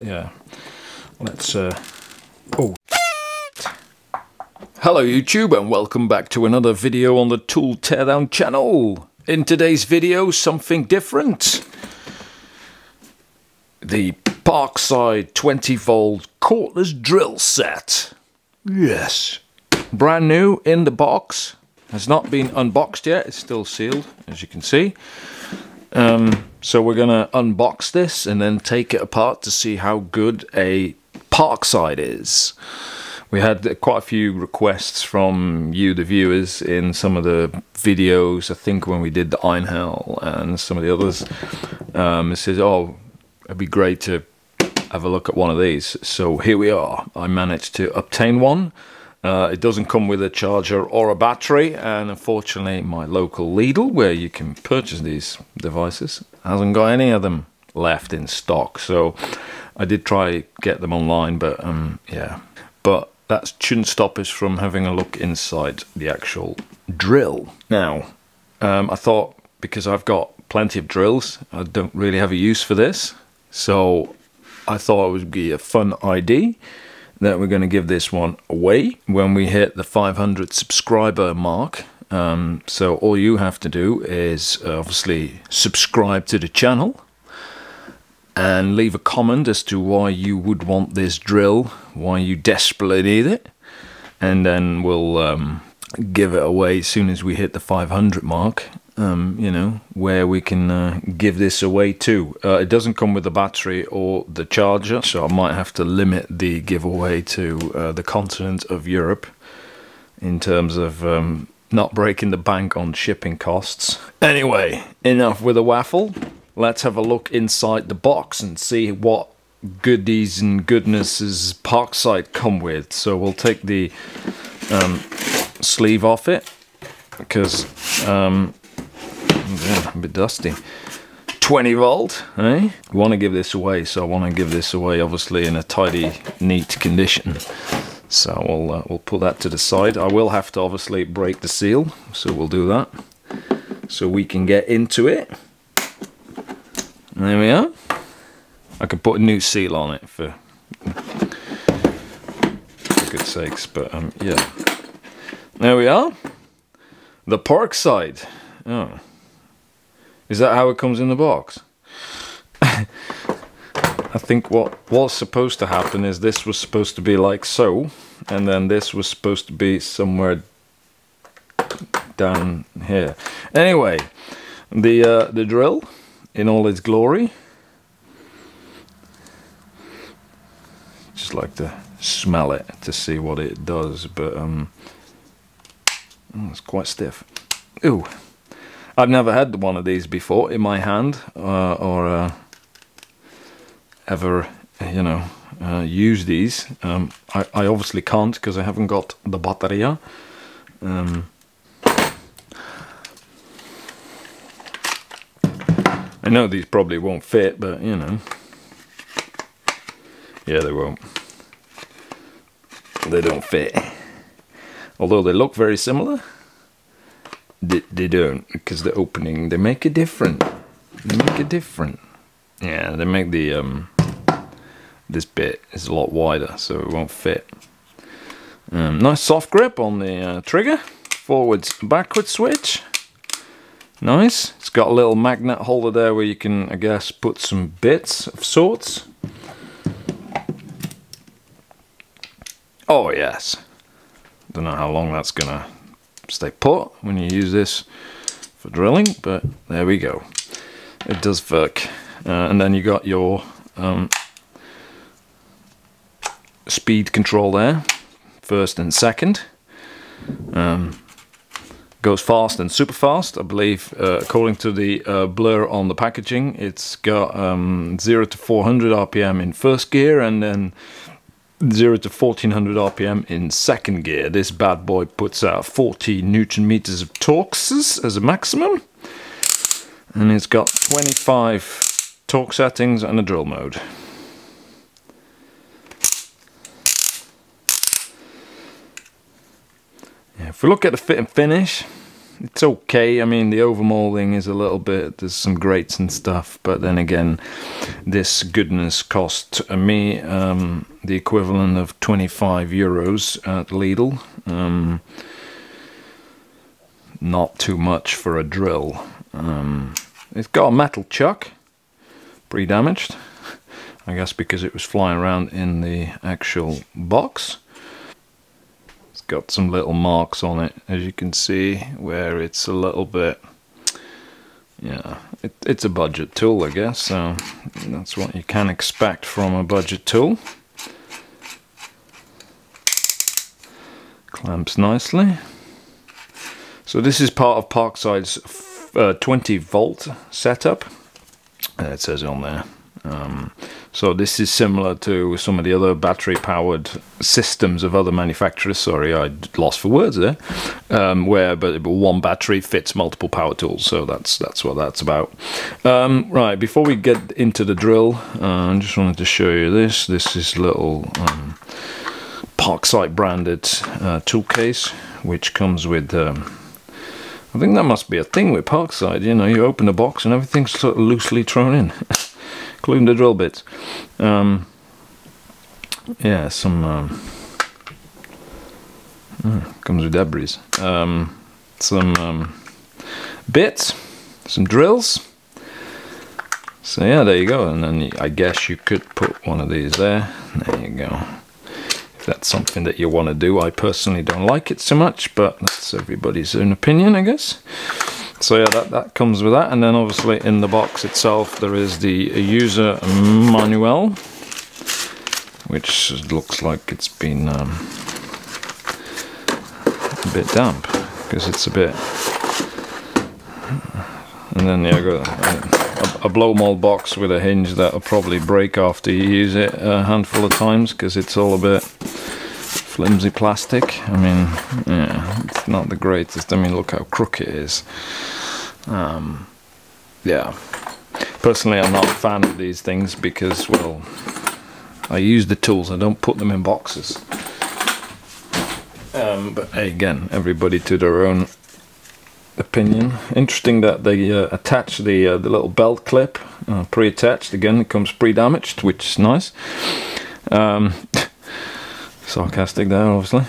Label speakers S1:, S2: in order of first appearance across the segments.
S1: Yeah, let's oh. Hello YouTube and welcome back to another video on the Tool Teardown channel. In today's video, something different. The Parkside 20v Cordless drill set. Yes. Brand new in the box. Has not been unboxed yet, it's still sealed, as you can see. So we're gonna unbox this and then take it apart to see how good a Parkside is. We had quite a few requests from you, the viewers, in some of the videos. I think when we did the Einhell and some of the others, it says, oh, it'd be great to have a look at one of these. So here we are. I managed to obtain one. It doesn't come with a charger or a battery, and unfortunately my local Lidl, where you can purchase these devices, hasn't got any of them left in stock. So I did try get them online, but yeah. But that shouldn't stop us from having a look inside the actual drill. Now, I thought, because I've got plenty of drills, I don't really have a use for this, so I thought it would be a fun idea that we're going to give this one away when we hit the 500 subscriber mark. So all you have to do is obviously subscribe to the channel and leave a comment as to why you would want this drill, why you desperately need it, and then we'll give it away as soon as we hit the 500 mark. You know, where we can give this away to. It doesn't come with the battery or the charger, so I might have to limit the giveaway to the continent of Europe in terms of not breaking the bank on shipping costs. Anyway, enough with the waffle. Let's have a look inside the box and see what goodies and goodnesses Parkside come with. So we'll take the sleeve off it, because yeah, a bit dusty. 20 volt, eh? We want to give this away, so I want to give this away obviously in a tidy, neat condition. So we'll put that to the side. I will have to obviously break the seal, so we'll do that, so we can get into it. There we are. I could put a new seal on it for good's sakes, but yeah. There we are. The Parkside. Oh. Is that how it comes in the box? I think what was supposed to happen is this was supposed to be like so, and then this was supposed to be somewhere down here. Anyway, the drill in all its glory. Just like to smell it to see what it does, but oh, it's quite stiff. Ooh. I've never had one of these before in my hand, or ever, you know, use these. I obviously can't because I haven't got the batteria. I know these probably won't fit, but you know, yeah, they won't. They don't fit. Although they look very similar. They don't, because the opening, they make it different. They make it different. Yeah, they make the this bit is a lot wider, so it won't fit. Nice soft grip on the trigger. Forwards, backwards switch. Nice. It's got a little magnet holder there where you can, I guess, put some bits of sorts. Oh yes. Don't know how long that's gonna stay put when you use this for drilling, but there we go. It does work. And then you got your speed control there, first and second. Goes fast and super fast. I believe, according to the blur on the packaging, it's got 0 to 400 RPM in first gear, and then 0 to 1400 RPM in second gear. This bad boy puts out 40 Newton meters of torque as a maximum, and it's got 25 torque settings and a drill mode. Yeah, if we look at the fit and finish, it's okay. I mean, the overmolding is a little bit, there's some grates and stuff, but then again, this goodness cost me the equivalent of 25 euros at Lidl. Not too much for a drill. It's got a metal chuck, pretty damaged, I guess because it was flying around in the actual box. It's got some little marks on it, as you can see, where it's a little bit, yeah, it's a budget tool, I guess, so that's what you can expect from a budget tool. Clamps nicely. So this is part of Parkside's 20 volt setup. It says on there. So this is similar to some of the other battery powered systems of other manufacturers. Sorry, I lost for words there. But one battery fits multiple power tools. So that's what that's about. Right, before we get into the drill, I just wanted to show you this. This is little Parkside branded tool case, which comes with I think that must be a thing with Parkside, you know, you open the box and everything's sort of loosely thrown in, including the drill bits. Yeah, some comes with debris. Some bits, some drills. So yeah, there you go. And then I guess you could put one of these there. There you go. That's something that you want to do. I personally don't like it so much, but that's everybody's own opinion, I guess. So yeah, that comes with that, and then obviously in the box itself there is the user manual, which looks like it's been a bit damp because it's a bit. And then yeah, got a blow mold box with a hinge that'll probably break after you use it a handful of times because it's all a bit flimsy plastic. I mean, yeah, it's not the greatest. I mean, look how crooked it is. Yeah, personally I'm not a fan of these things because, well, I use the tools, I don't put them in boxes. But hey, again, everybody to their own opinion. Interesting that they attach the little belt clip pre-attached. Again, it comes pre-damaged, which is nice. Sarcastic there, obviously.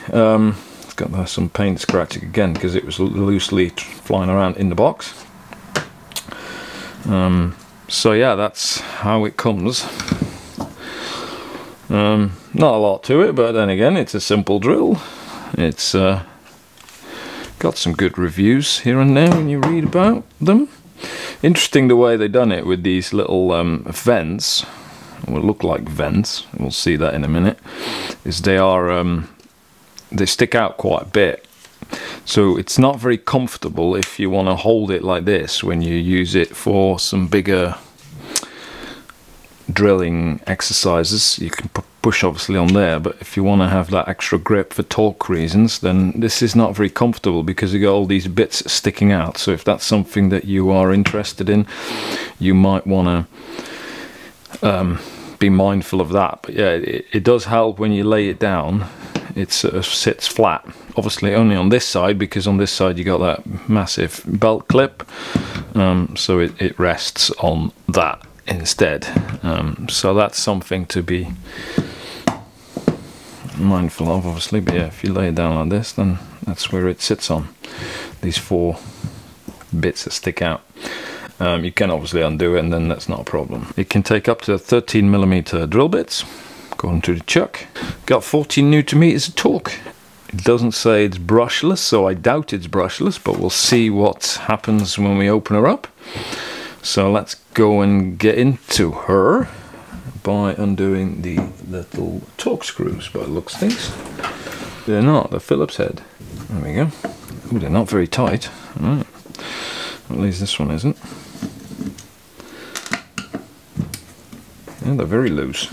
S1: It's got some paint scratching again because it was loosely flying around in the box. So yeah, that's how it comes. Not a lot to it, but then again, it's a simple drill. It's got some good reviews here and there when you read about them. Interesting the way they done it with these little vents. Will look like vents. We'll see that in a minute. Is they are they stick out quite a bit, so it's not very comfortable if you want to hold it like this when you use it for some bigger drilling exercises. You can push obviously on there, but if you want to have that extra grip for torque reasons, then this is not very comfortable because you got all these bits sticking out. So if that's something that you are interested in, you might want to be mindful of that. But yeah, it does help when you lay it down. It sort of sits flat, obviously only on this side, because on this side you got that massive belt clip, so it rests on that instead. So that's something to be mindful of, obviously. But yeah, if you lay it down like this, then that's where it sits on. These four bits that stick out. You can obviously undo it, and then that's not a problem. It can take up to 13mm drill bits, according to the chuck. Got 14 Nm of torque. It doesn't say it's brushless, so I doubt it's brushless, but we'll see what happens when we open her up. So let's go and get into her by undoing the little torque screws by the looks of things. They're not, they're Phillips head. There we go. Ooh, they're not very tight. All right. At least this one isn't. Yeah, they're very loose.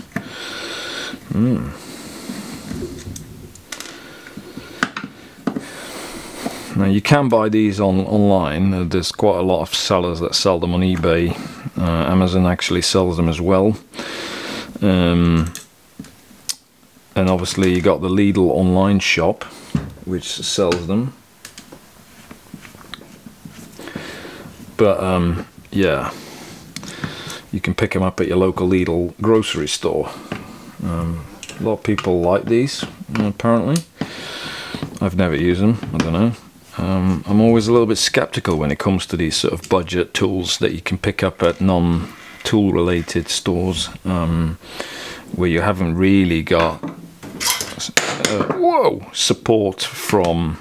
S1: Now you can buy these online. There's quite a lot of sellers that sell them on eBay. Amazon actually sells them as well. And obviously you got the Lidl online shop, which sells them. but yeah, you can pick them up at your local Lidl grocery store. A lot of people like these, apparently. I've never used them, I don't know. I'm always a little bit skeptical when it comes to these sort of budget tools that you can pick up at non-tool related stores, where you haven't really got support from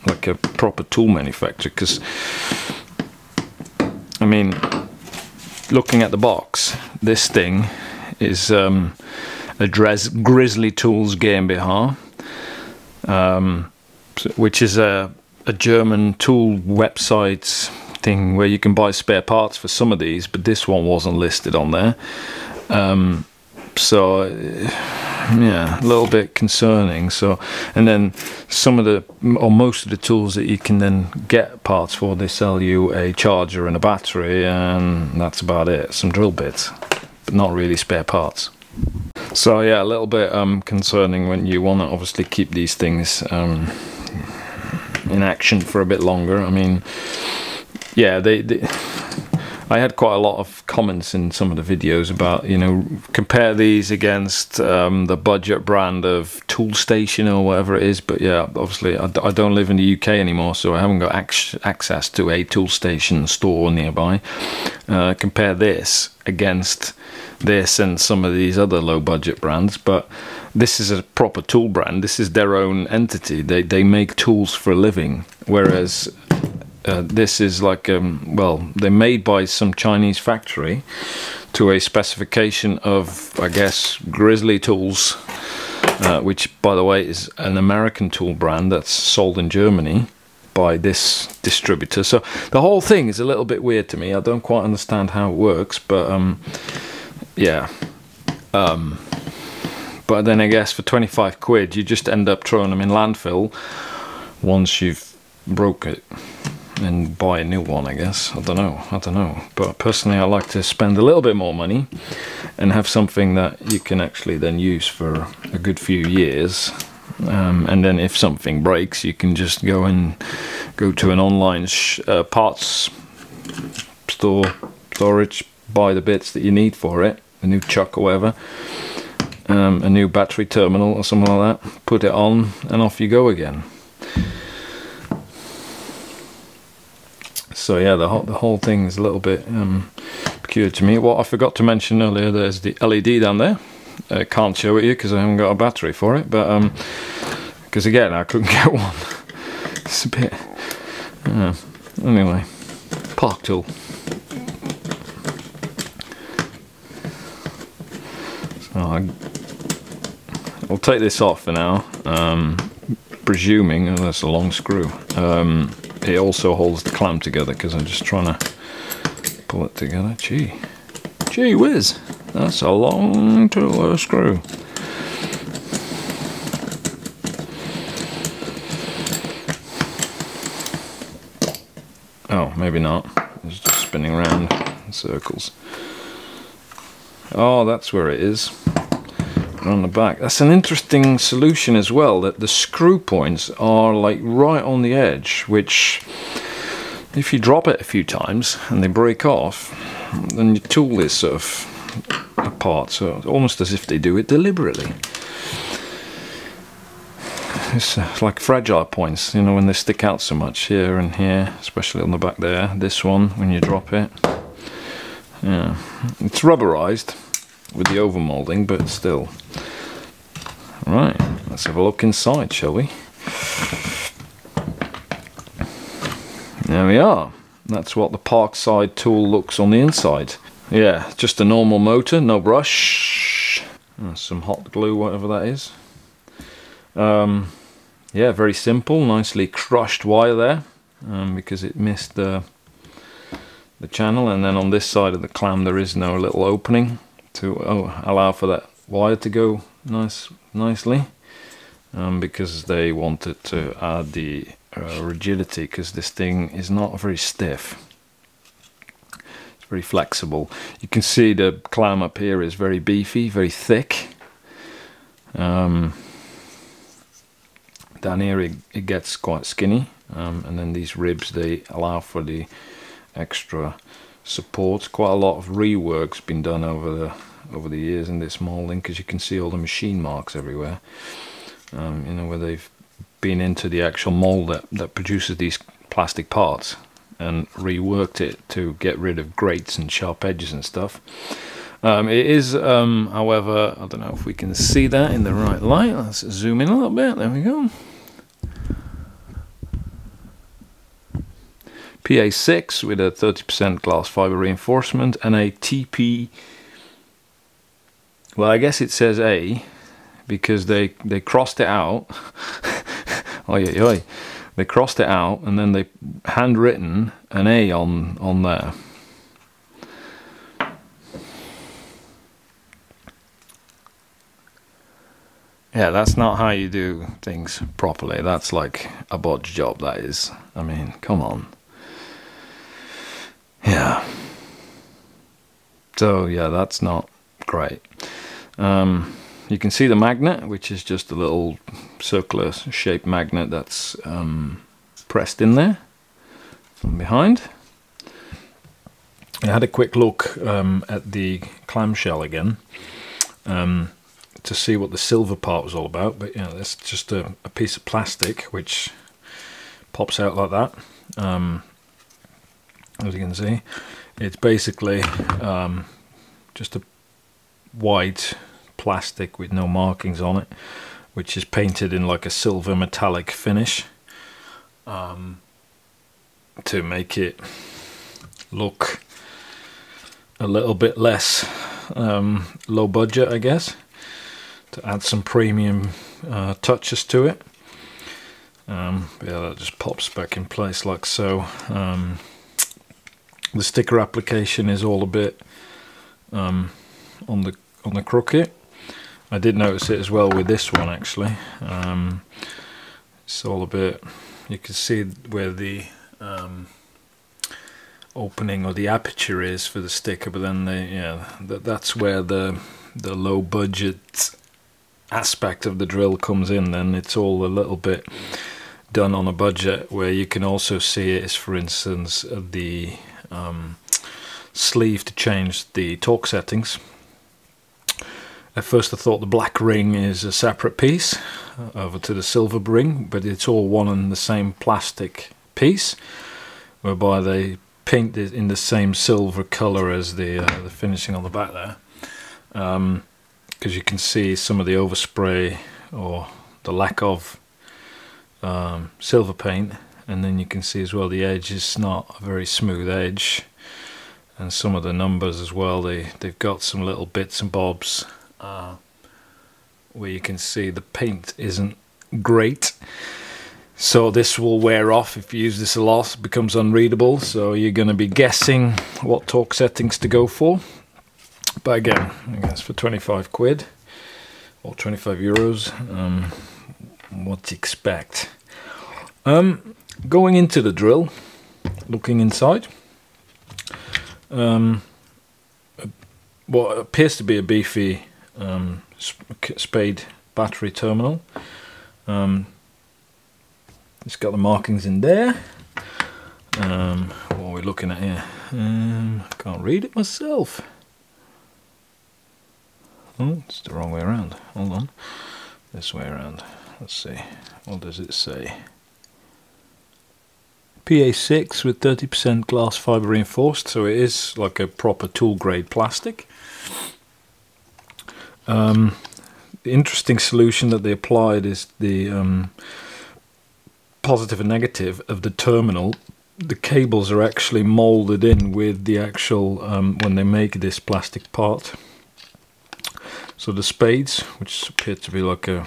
S1: like a proper tool manufacturer. Because I mean, looking at the box, this thing is a Grizzly Tools GmbH, which is a German tool website thing where you can buy spare parts for some of these, but this one wasn't listed on there. So yeah, a little bit concerning. So, and then some of the, or most of the tools that you can then get parts for, they sell you a charger and a battery, and that's about it. Some drill bits, but not really spare parts. So yeah, a little bit concerning when you want to obviously keep these things in action for a bit longer. I mean, yeah, I had quite a lot of comments in some of the videos about, you know, compare these against the budget brand of Toolstation or whatever it is. But yeah, obviously I don't live in the UK anymore, so I haven't got access to a Toolstation store nearby. Compare this against this and some of these other low budget brands, but this is a proper tool brand. This is their own entity. They make tools for a living, whereas this is like well, they're made by some Chinese factory to a specification of, I guess, Grizzly Tools, which by the way is an American tool brand that's sold in Germany by this distributor. So the whole thing is a little bit weird to me. I don't quite understand how it works, but yeah. But then I guess for 25 quid you just end up throwing them in landfill once you've broke it and buy a new one, I guess. I don't know. But personally I like to spend a little bit more money and have something that you can actually then use for a good few years. And then if something breaks, you can just go to an online parts store, storage, buy the bits that you need for it, a new chuck or whatever, a new battery terminal or something like that, put it on and off you go again. So yeah, the whole thing is a little bit peculiar to me. What I forgot to mention earlier, there's the LED down there. I can't show it you because I haven't got a battery for it, but because again I couldn't get one. It's a bit anyway. Park tool. So I'll take this off for now, presuming, oh, that's a long screw, it also holds the clamp together because I'm just trying to pull it together. Gee whiz, that's a long screw. Oh, maybe not, it's just spinning around in circles. Oh, that's where it is, on the back. That's an interesting solution as well, that the screw points are like right on the edge, which if you drop it a few times and they break off, then your tool is sort of apart, so almost as if they do it deliberately. It's like fragile points, you know, when they stick out so much here and here, especially on the back there. This one, when you drop it, yeah, it's rubberized with the overmolding, but still. Right, let's have a look inside, shall we? There we are. That's what the Parkside tool looks on the inside. Yeah, just a normal motor, no brush. Some hot glue, whatever that is. Yeah, very simple, nicely crushed wire there, because it missed the channel, and then on this side of the clam there is no little opening to allow for that wire to go nicely, because they wanted to add the rigidity, because this thing is not very stiff. It's very flexible. You can see the clam up here is very beefy, very thick. Down here it gets quite skinny, and then these ribs, they allow for the extra support. Quite a lot of rework's been done over the years in this molding, because you can see all the machine marks everywhere. You know, where they've been into the actual mold that produces these plastic parts and reworked it to get rid of grates and sharp edges and stuff. It is, however, I don't know if we can see that in the right light. Let's zoom in a little bit. There we go. PA6 with a 30% glass fiber reinforcement and a TP. Well, I guess it says A because they crossed it out. Oi, oi. They crossed it out and then they handwritten an A on there. Yeah, that's not how you do things properly. That's like a bodge job, that is. I mean, come on. Yeah. So, yeah, that's not great. You can see the magnet, which is just a little circular shaped magnet that's pressed in there from behind. I had a quick look at the clamshell again to see what the silver part was all about, but yeah, that's just a piece of plastic which pops out like that. As you can see, it's basically just a white plastic with no markings on it, which is painted in like a silver metallic finish to make it look a little bit less low budget, I guess, to add some premium touches to it. Yeah, that just pops back in place like so. The sticker application is all a bit on the crooked. I did notice it as well with this one, actually. It's all a bit, you can see where the opening or the aperture is for the sticker, but then that's where the low budget aspect of the drill comes in. Then it's all a little bit done on a budget. Where you can also see it is, for instance, the sleeve to change the torque settings. At first I thought the black ring is a separate piece over to the silver ring, but it's all one and the same plastic piece, whereby they paint it in the same silver color as the finishing on the back there, because you can see some of the overspray or the lack of silver paint, and then you can see as well the edge is not a very smooth edge, and some of the numbers as well, they've got some little bits and bobs where you can see the paint isn't great. So this will wear off if you use this a lot. It becomes unreadable, so you're going to be guessing what torque settings to go for. But again, I guess for 25 quid or 25 euros, what to expect. Going into the drill, looking inside, what appears to be a beefy spade battery terminal. It's got the markings in there. What are we looking at here? I can't read it myself. Oh, it's the wrong way around. Hold on. This way around. Let's see. What does it say? PA6 with 30% glass fiber reinforced, so it is like a proper tool grade plastic. The interesting solution that they applied is the positive and negative of the terminal. The cables are actually molded in with the actual when they make this plastic part. So the spades, which appear to be like a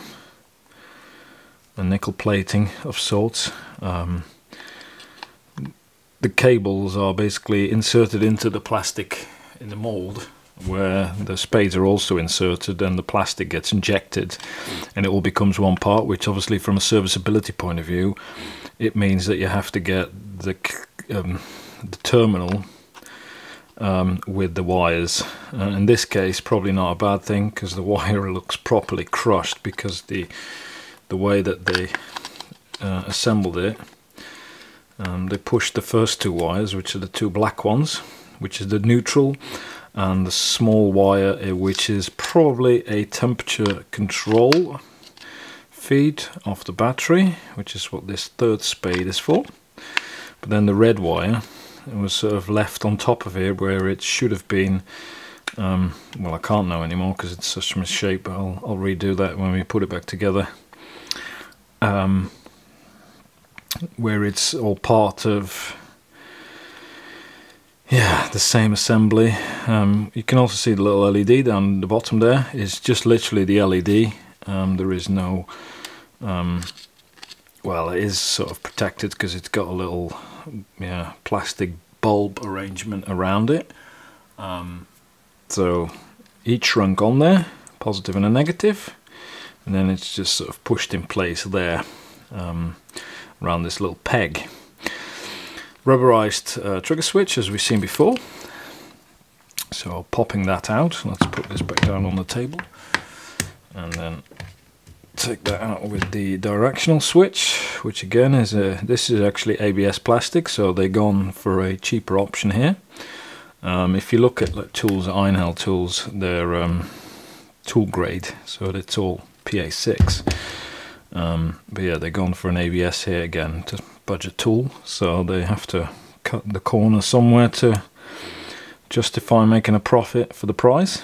S1: nickel plating of sorts, the cables are basically inserted into the plastic in the mold, where the spades are also inserted, and the plastic gets injected and it all becomes one part, which obviously from a serviceability point of view, it means that you have to get the terminal with the wires. In this case, probably not a bad thing, because the wire looks properly crushed, because the way that they assembled it, They pushed the first two wires, which are the two black ones, which is the neutral, and the small wire, which is probably a temperature control feed off the battery, which is what this third spade is for. But then the red wire, it was sort of left on top of here where it should have been. Well, I can't know anymore because it's such a misshape, but I'll redo that when we put it back together. Where it's all part of, yeah, the same assembly. You can also see the little LED down the bottom there. It's just literally the LED. There is no, well, it is sort of protected because it's got a little, yeah, plastic bulb arrangement around it. So each shrunk on there, positive and a negative, and then it's just sort of pushed in place there around this little peg. Rubberized trigger switch as we've seen before. So popping that out, let's put this back down on the table, and then take that out with the directional switch, which again is this is actually ABS plastic, so they've gone for a cheaper option here. If you look at like tools, Einhell tools, they're tool grade, so it's all PA6. But yeah, they've gone for an ABS here again, to budget tool, so they have to cut the corner somewhere to justify making a profit for the price.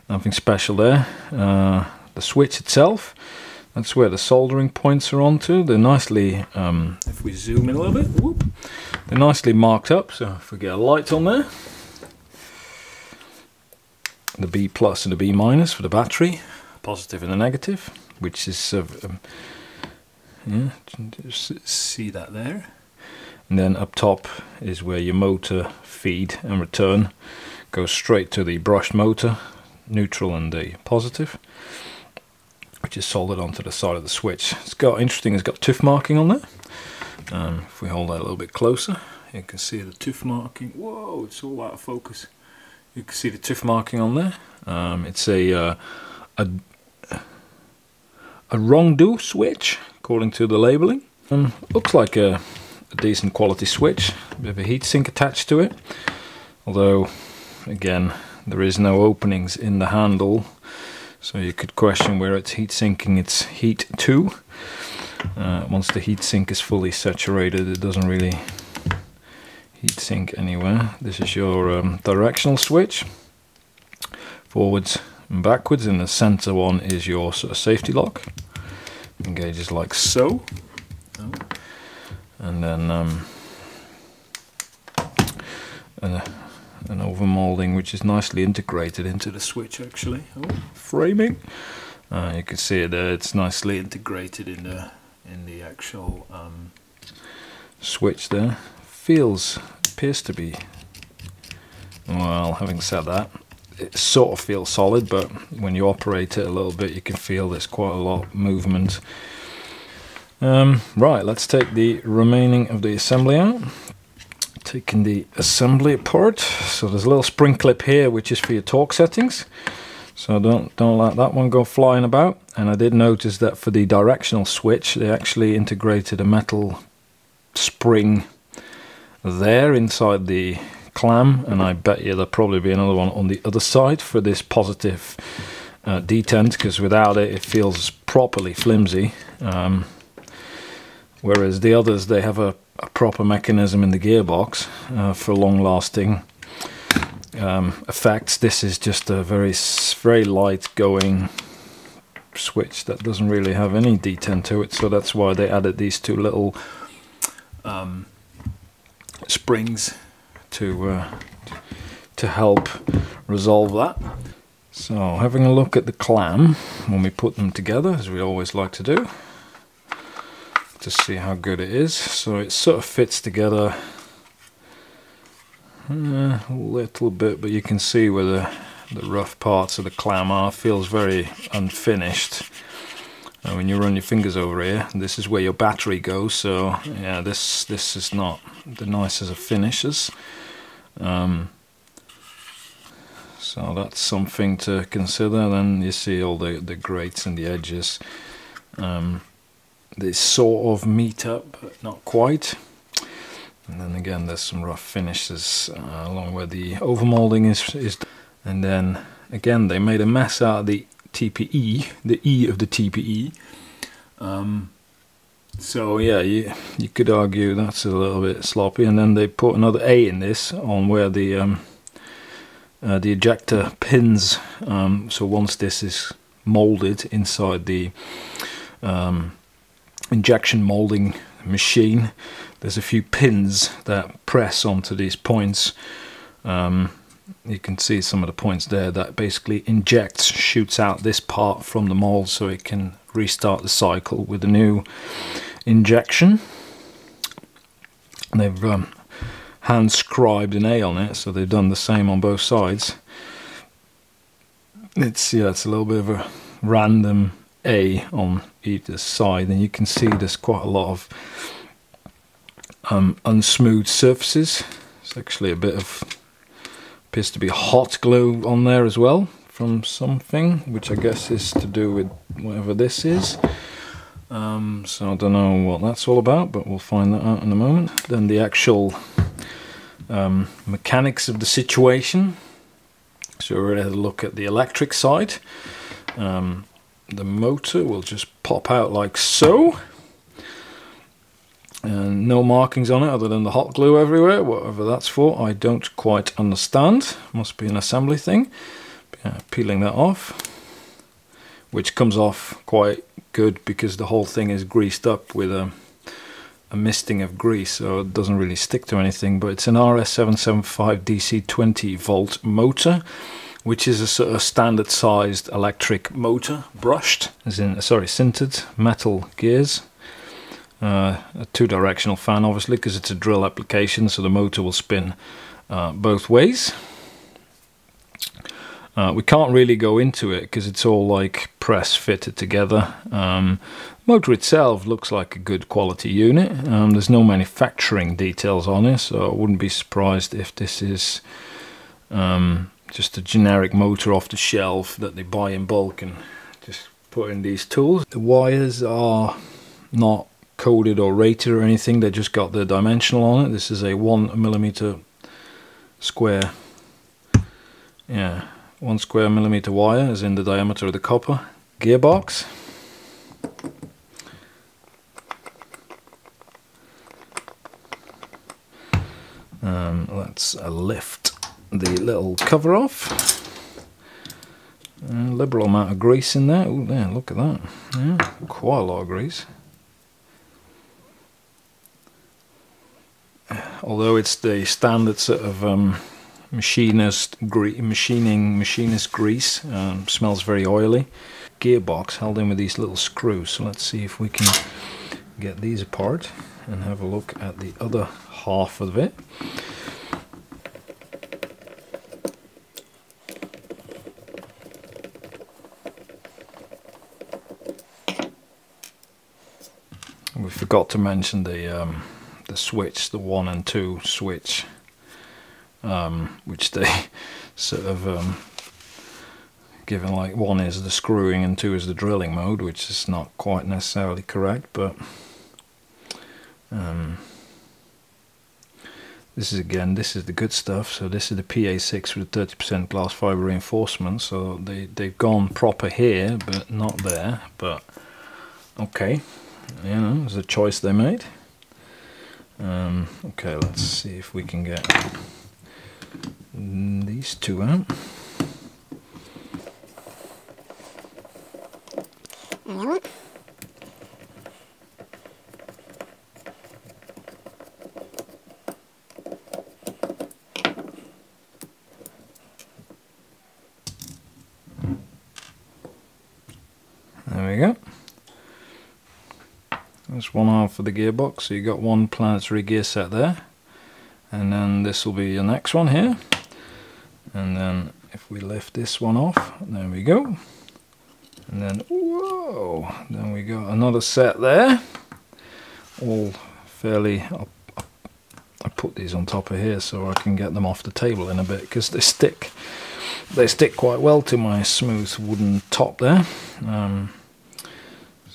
S1: Nothing special there. The switch itself, that's where the soldering points are onto. They're nicely, if we zoom in a little bit, whoop, they're nicely marked up, so if we get a light on there, the B plus and the B minus for the battery, positive and the negative, which is, yeah, just see that there. And then up top is where your motor feed and return goes straight to the brushed motor, neutral and the positive, which is soldered onto the side of the switch. It's got, interesting, it's got tooth marking on there. If we hold that a little bit closer, you can see the tooth marking. Whoa, it's all out of focus. You can see the tooth marking on there. It's a wrong-do switch, according to the labeling. Looks like a decent quality switch. A bit of a heatsink attached to it. Although, again, there is no openings in the handle, so you could question where it's heat sinking its heat to. Once the heat sink is fully saturated, it doesn't really heat sink anywhere. This is your directional switch, forwards and backwards, and the center one is your sort of safety lock. Engages like so. And then an overmolding which is nicely integrated into the switch actually. Framing. You can see it there, it's nicely integrated in the actual switch there. Appears to be, well, having said that, it sort of feels solid, but when you operate it a little bit you can feel there's quite a lot of movement. Right, let's take the remaining of the assembly out. Taking the assembly apart, so there's a little spring clip here which is for your torque settings, so don't let that one go flying about. And I did notice that for the directional switch they actually integrated a metal spring there inside the clam, and I bet you there'll probably be another one on the other side for this positive detent, because without it it feels properly flimsy. Whereas the others, they have a proper mechanism in the gearbox for long-lasting effects. This is just a very light going switch that doesn't really have any detent to it, so that's why they added these two little springs to help resolve that. So having a look at the clam when we put them together, as we always like to do, to see how good it is. So it sort of fits together a little bit, but you can see where the rough parts of the clam are. Feels very unfinished. And when you run your fingers over here, this is where your battery goes, so yeah, this is not the nicest of finishes. So that's something to consider. Then you see all the grates and the edges. they sort of meet up, but not quite. And then again, there's some rough finishes along where the overmolding is. And then again, they made a mess out of the TPE, the E of the TPE. So yeah, you could argue that's a little bit sloppy. And then they put another A in this on where the ejector pins. So once this is molded inside the injection molding machine, there's a few pins that press onto these points. You can see some of the points there that basically shoots out this part from the mold so it can restart the cycle with a new injection. And they've hand scribed an A on it, so they've done the same on both sides. It's a little bit of a random A on either side, and you can see there's quite a lot of unsmooth surfaces. It's actually a bit of, appears to be hot glue on there as well from something, which I guess is to do with whatever this is. So I don't know what that's all about, but we'll find that out in a moment. Then the actual mechanics of the situation. So we're ready to look at the electric side. The motor will just pop out like so. And no markings on it other than the hot glue everywhere, whatever that's for, I don't quite understand. Must be an assembly thing. Peeling that off, which comes off quite good because the whole thing is greased up with a misting of grease, so it doesn't really stick to anything. But it's an RS775 DC 20 volt motor, which is a sort of standard sized electric motor, brushed, as in, sorry, sintered metal gears. A two-directional fan, obviously, because it's a drill application, so the motor will spin both ways. We can't really go into it because it's all like press fitted together. Motor itself looks like a good quality unit. There's no manufacturing details on it, so I wouldn't be surprised if this is just a generic motor off the shelf that they buy in bulk and just put in these tools. The wires are not coded or rated or anything, they just got the dimensional on it. This is a 1mm square, 1 square millimeter wire, as in the diameter of the copper. Gearbox. Let's lift the little cover off. A liberal amount of grease in there. Oh, there, look at that. Yeah, quite a lot of grease. Although it's the standard sort of machinist grease, smells very oily. Gearbox held in with these little screws. So let's see if we can get these apart and have a look at the other half of it. We forgot to mention the switch, the 1 and 2 switch, which they sort of given, like 1 is the screwing and 2 is the drilling mode, which is not quite necessarily correct, but this is the good stuff. So this is the PA6 with 30% glass fiber reinforcement, so they've gone proper here but not there, but okay, you know, it's a choice they made. Okay, let's see if we can get these two out. There we go. That's one half of the gearbox, so you got one planetary gear set there, and then this will be your next one here, and then if we lift this one off, there we go, and then whoa, then we got another set there, all fairly, I put these on top of here so I can get them off the table in a bit, because they stick quite well to my smooth wooden top there.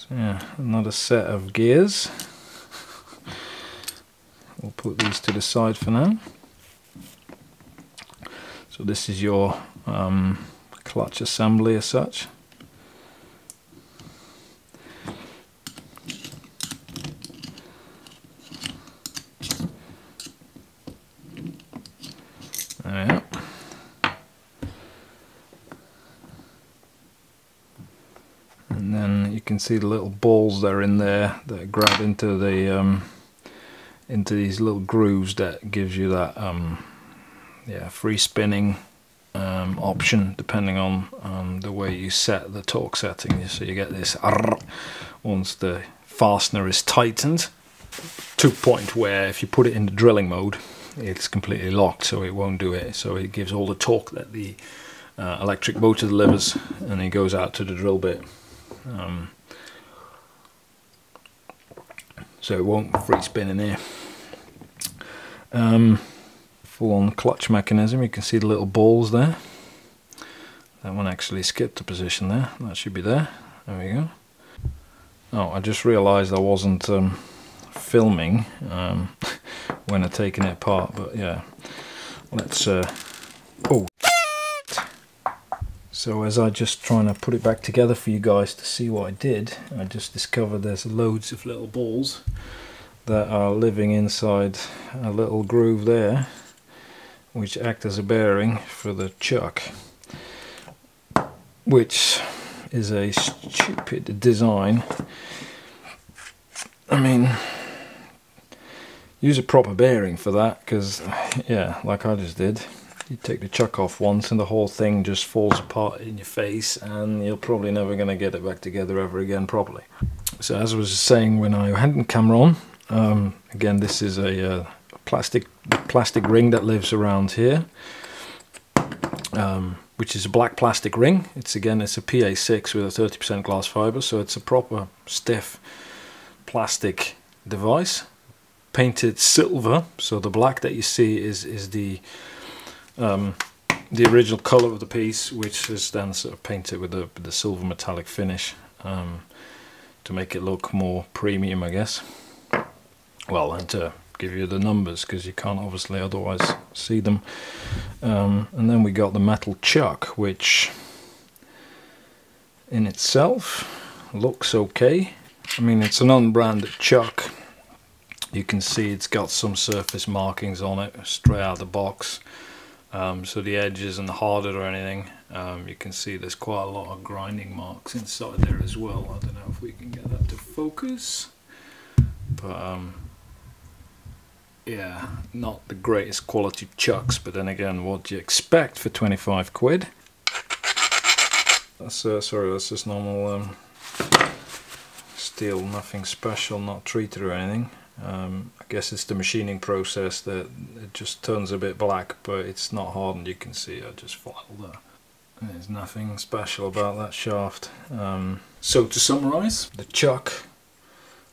S1: So yeah, another set of gears. We'll put these to the side for now. So this is your clutch assembly as such. There we are. And then you can see the little balls that are in there that grab into the into these little grooves that gives you that yeah, free spinning option depending on the way you set the torque setting. So you get this once the fastener is tightened to a point where if you put it in the drilling mode it's completely locked, so it won't do it. So it gives all the torque that the electric motor delivers, and it goes out to the drill bit. So it won't free spin in here. Full on clutch mechanism, you can see the little balls there. That one actually skipped a position there, that should be there. There we go. Oh, I just realised I wasn't filming when I'm taking it apart, but yeah, let's oh. So as I just trying to put it back together for you guys to see what I did, I just discovered there's loads of little balls that are living inside a little groove there, which act as a bearing for the chuck, which is a stupid design. I mean, use a proper bearing for that, because yeah, like I just did, you take the chuck off once and the whole thing just falls apart in your face, and you're probably never going to get it back together ever again properly. So as I was saying when I had the camera on, again, this is a plastic ring that lives around here, which is a black plastic ring. It's a PA6 with a 30% glass fiber, so it's a proper stiff plastic device, painted silver. So the black that you see is the original color of the piece, which is then sort of painted with the silver metallic finish to make it look more premium, I guess. Well, and to give you the numbers, because you can't obviously otherwise see them. And then we got the metal chuck, which in itself looks okay. I mean, it's an unbranded chuck. You can see it's got some surface markings on it straight out of the box. So the edge isn't hardened or anything. You can see there's quite a lot of grinding marks inside there as well. I don't know if we can get that to focus, but yeah, not the greatest quality chucks, but then again, what do you expect for 25 quid? That's sorry, that's just normal steel, nothing special, not treated or anything. I guess it's the machining process that it just turns a bit black, but it's not hardened. You can see I just filed that. There's nothing special about that shaft. So to summarize, the chuck,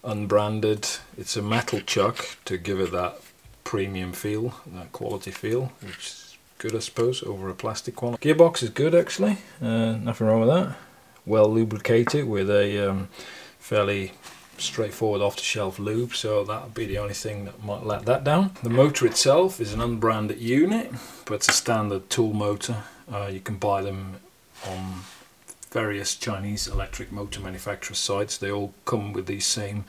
S1: unbranded, it's a metal chuck to give it that premium feel, that quality feel, which is good I suppose over a plastic one. Gearbox is good actually, nothing wrong with that. Well lubricated with a fairly straightforward off-the-shelf lube, so that would be the only thing that might let that down. The motor itself is an unbranded unit, but it's a standard tool motor. You can buy them on various Chinese electric motor manufacturer sites. They all come with the same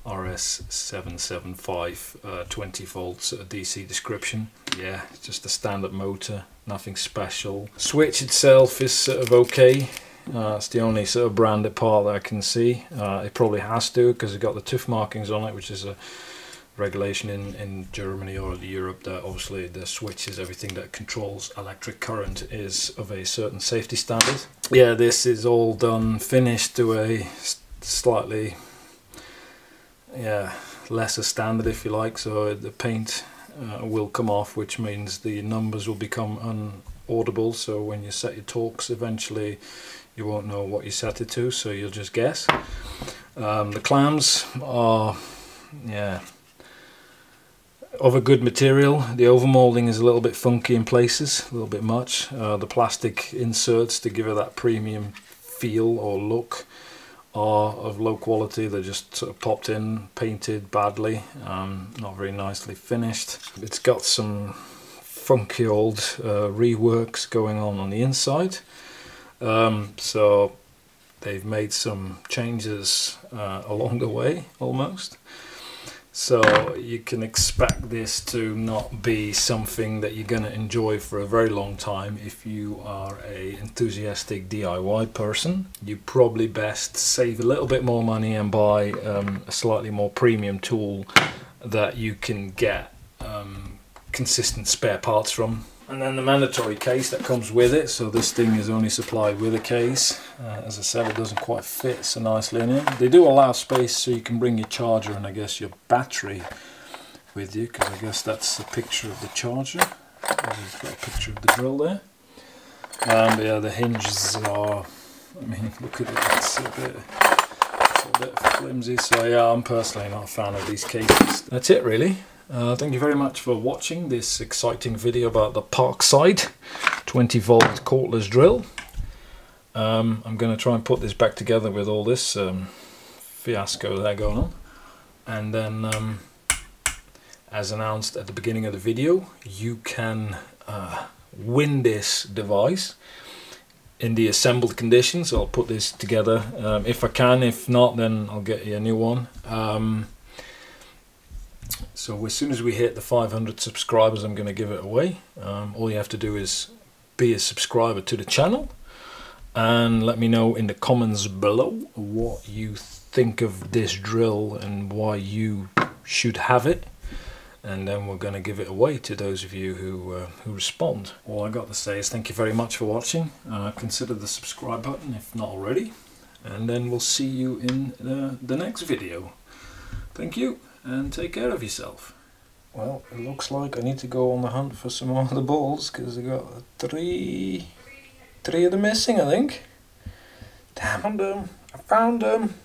S1: RS775 20 volts DC description. Yeah, it's just a standard motor, nothing special. Switch itself is sort of okay. It's the only sort of branded part that I can see. It probably has to, because it's got the TÜV markings on it, which is a regulation in Germany or Europe that obviously the switches, everything that controls electric current, is of a certain safety standard. Yeah, this is all done finished to a slightly lesser standard, if you like, so the paint will come off, which means the numbers will become unaudible, so when you set your torques eventually you won't know what you set it to, so you'll just guess. The clams are of a good material. The overmolding is a little bit funky in places, a little bit much. The plastic inserts to give it that premium feel or look are of low quality. They're just sort of popped in, painted badly, not very nicely finished. It's got some funky old reworks going on the inside. So they've made some changes along the way almost. So you can expect this to not be something that you're going to enjoy for a very long time. If you are an enthusiastic DIY person, you probably best save a little bit more money and buy a slightly more premium tool that you can get consistent spare parts from. And then the mandatory case that comes with it. So this thing is only supplied with a case. As I said, it doesn't quite fit so nicely in it. They do allow space so you can bring your charger and I guess your battery with you, because I guess that's a picture of the charger. We've got a picture of the drill there. And yeah, the hinges are, I mean, look at it, it's a bit flimsy. So yeah, I'm personally not a fan of these cases. That's it really. Thank you very much for watching this exciting video about the Parkside 20V Cordless Drill. I'm going to try and put this back together with all this fiasco there going on. And then, as announced at the beginning of the video, you can win this device in the assembled condition. So I'll put this together if I can. If not, then I'll get you a new one. So as soon as we hit the 500 subscribers, I'm going to give it away. All you have to do is be a subscriber to the channel and let me know in the comments below what you think of this drill and why you should have it. And then we're going to give it away to those of you who respond. All I got to say is thank you very much for watching. Consider the subscribe button if not already. And then we'll see you in the next video. Thank you. And take care of yourself. Well, it looks like I need to go on the hunt for some more of the balls, because I got three of them missing, I think. Damn them! I found them!